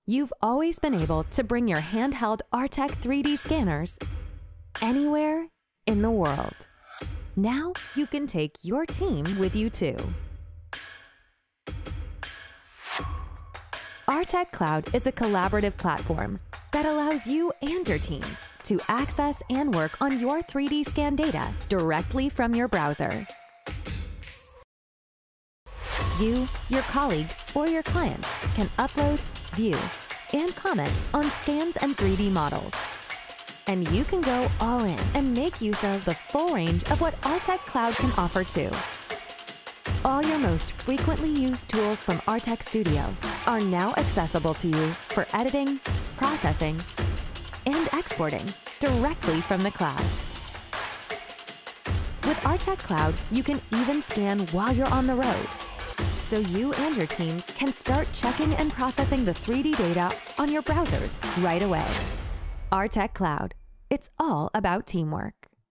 You've always been able to bring your handheld Artec 3D scanners anywhere in the world. Now you can take your team with you too. Artec Cloud is a collaborative platform that allows you and your team to access and work on your 3D scan data directly from your browser. You, your colleagues, or your clients can upload, view, and comment on scans and 3D models. And you can go all in and make use of the full range of what Artec Cloud can offer too. All your most frequently used tools from Artec Studio are now accessible to you for editing, processing, and exporting directly from the cloud. With Artec Cloud, you can even scan while you're on the road, so you and your team can start checking and processing the 3D data on your browsers right away. Artec Cloud. It's all about teamwork.